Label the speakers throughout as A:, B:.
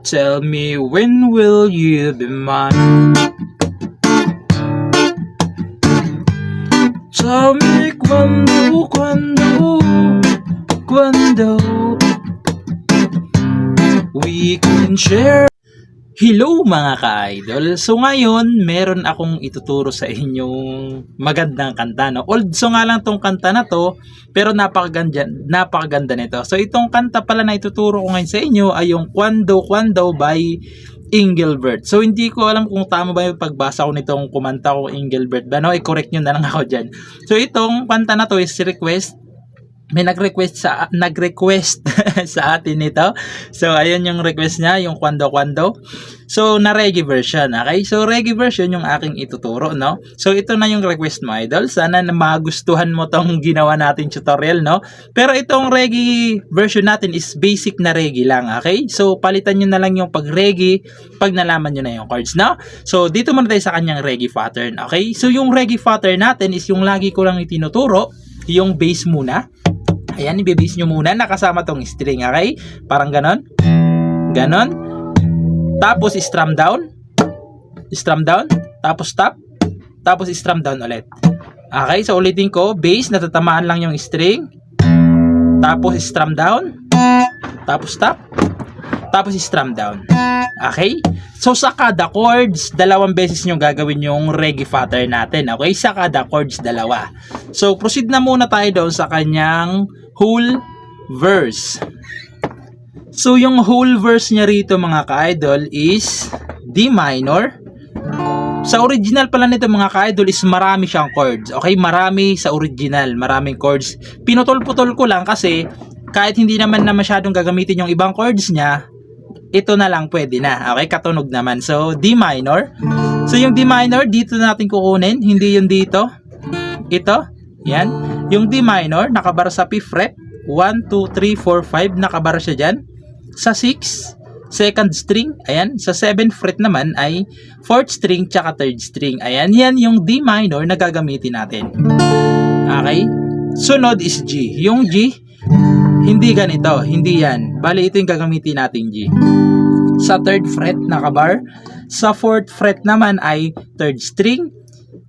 A: Tell me when will you be mine? Tell me cuando we can share. Hello mga ka-idol. So ngayon, meron akong ituturo sa inyong magandang kanta, no? Old song nga lang tong kanta na to, pero napakaganda nito. So itong kanta pala na ituturo ko ngayon sa inyo ay yung Cuando Cuando by Engelbert. So hindi ko alam kung tama ba yung pagbasa ko nitong kumanta ko Engelbert ba, no? I-correct nyo na lang ako dyan. So itong kanta na to is request. May nag-request sa atin nito. So ayun yung request niya, yung Cuando Cuando. So na reggae version, okay? So reggae version yung aking ituturo, no? So ito na yung request mo, idol. Sana na magustuhan mo tong ginawa natin tutorial, no? Pero itong reggae version natin is basic na reggae lang, okay? So palitan nyo na lang yung pag reggae pag nalaman nyo na yung chords, no? So dito muna tayo sa kanyang reggae pattern, okay? So yung reggae pattern natin is yung lagi ko lang itinuturo, yung bass muna. Ayan, i-bass nyo muna, nakasama tong string, okay? Parang ganon. Ganon. Tapos, strum down. Strum down. Tapos, stop. Tapos, strum down ulit. Okay, so ulitin ko. Bass, natatamaan lang yung string. Tapos, strum down. Tapos, stop. Tapos, strum down. Okay? So, sa kada chords, dalawang beses nyo gagawin yung reggae pattern natin. Okay? Sa kada chords, dalawa. So, proceed na muna tayo doon sa kanyang whole verse. So, yung whole verse niya rito mga ka-idol is D minor. Sa original pala nito mga ka-idol is marami siyang chords. Okay? Marami sa original. Maraming chords. Pinutol-putol ko lang kasi kahit hindi naman na masyadong gagamitin yung ibang chords niya, ito na lang pwede na. Okay? Katunog naman. So, D minor. So, yung D minor, dito natin kukunin. Hindi yung dito. Ito. Yan. Yung D minor, nakabara sa 5th fret. 1, 2, 3, 4, 5. Nakabara siya dyan. Sa 6, second string. Ayan. Sa 7th fret naman ay 4th string tsaka 3rd string. Ayan. Yan yung D minor na gagamitin natin. Okay? Sunod is G. Yung G, hindi ganito. Hindi yan. Bali, ito yung gagamitin natin G. Sa 3rd fret, nakabar. Sa 4th fret naman ay 3rd string.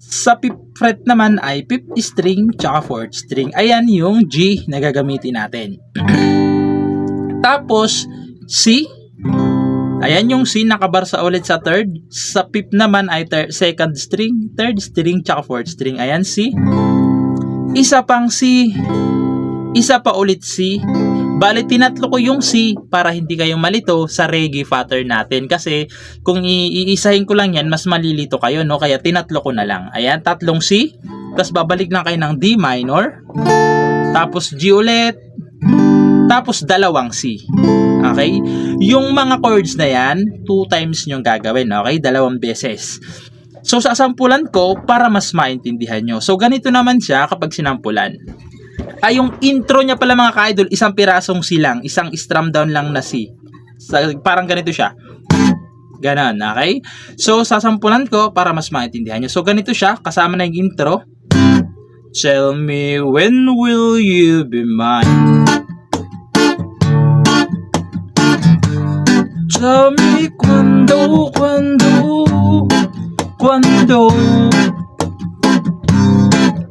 A: Sa 5th fret naman ay 5th string tsaka 4th string. Ayan yung G na gagamitin natin. Tapos, C. Ayan yung C, nakabar sa ulit sa 3rd. Sa 5th naman ay 2nd string, 3rd string tsaka 4th string. Ayan, C. Isa pang C. Isa pa ulit C. Bali, tinatlo ko yung C para hindi kayo malito sa reggae pattern natin. Kasi kung iisahin ko lang yan, mas malilito kayo, no? Kaya tinatlo ko na lang. Ayan, tatlong C. Tapos babalik lang kayo ng D minor. Tapos G ulit. Tapos dalawang C. Okay? Yung mga chords na yan, 2 times nyo gagawin. Okay? 2 beses. So, sasampulan ko para mas maintindihan nyo. So, ganito naman siya kapag sinampulan. Ay, yung intro niya pala mga ka-idol, isang pirasong C lang. Isang strum down lang na C. Parang ganito siya. Ganon, okay? So, sasampulan ko para mas maintindihan nyo. So, ganito siya. Kasama na yung intro. Tell me when will you be mine? Tell me cuando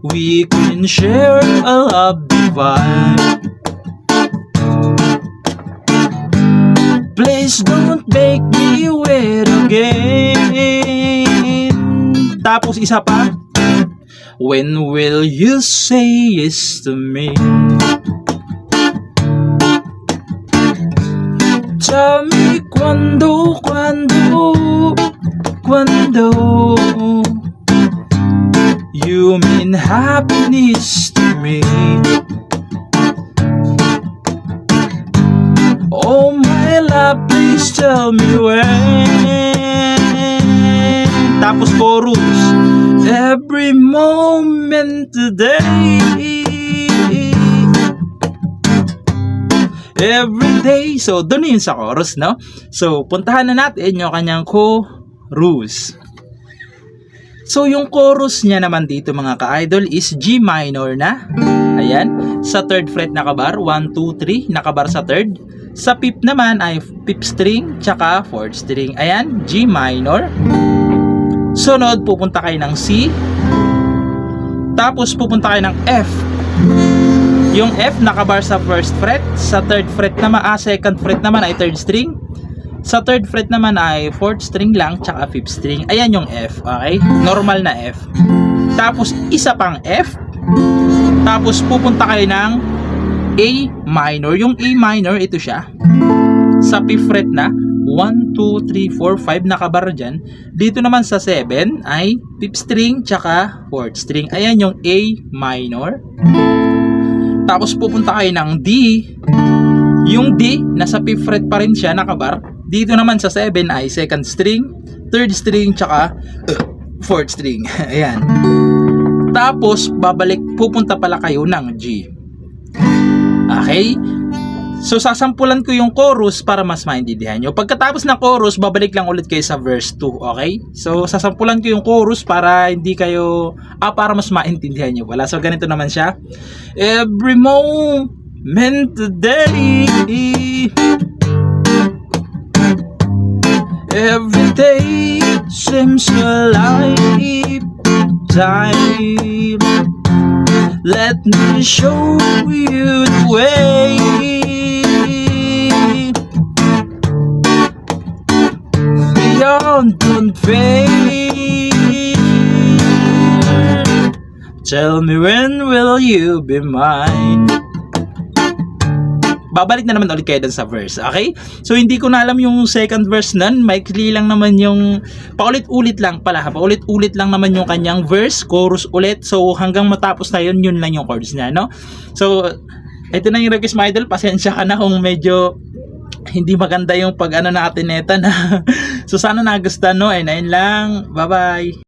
A: we can share a love divine. Please don't make me wait again. Tapos isa pa. When will you say yes to me? Tell me cuando you mean happiness to me. Oh my love, please tell me when. Tapos chorus. Every moment today. Every day. So, doon yun sa chorus, no? So, puntahan na natin yung kanyang chorus. So, yung chorus niya naman dito mga ka-idol is G minor na. Ayan. Sa 3rd fret nakabar. 1, 2, 3. Nakabar sa 3rd. Sa fifth naman ay fifth string tsaka fourth string. Ayan, G minor. Sunod, pupunta kayo ng C. Tapos pupunta kayo ng F. Yung F nakabar sa first fret. Sa third fret naman, second fret naman ay third string. Sa third fret naman ay fourth string lang tsaka fifth string. Ayan yung F, okay? Normal na F. Tapos isa pang F. Tapos pupunta kayo ng A minor. Yung A minor, ito siya. Sa fifth fret na, 1, 2, 3, 4, 5 nakabar dyan. Dito naman sa 7 ay fifth string tsaka fourth string. Ayan yung A minor. Tapos pupunta kayo ng D. Yung D, nasa fifth fret pa rin siya, nakabar. Dito naman sa 7 ay second string, third string tsaka fourth string. Ayan. Tapos pupunta pala kayo ng G. Okay? So sasampulan ko yung chorus para mas maintindihan nyo. Pagkatapos ng chorus, babalik lang ulit kayo sa verse 2, okay? So sasampulan ko yung chorus para hindi kayo para mas maintindihan nyo wala. So ganito naman siya. Every moment today, every day seems a lifetime. Let me show you the way. Beyond fate. Tell me when will you be mine? Babalik na naman ulit kayo dun sa verse, okay? So hindi ko na alam yung second verse nun, maikli lang naman yung paulit-ulit lang naman yung kanyang verse, chorus ulit. So hanggang matapos na yun lang yung chords niya, no? So ito na yung request mga idol, pasensya ka na kung medyo hindi maganda yung pag natin neta na. So sana nagustuhan, no? And ayun lang, bye bye.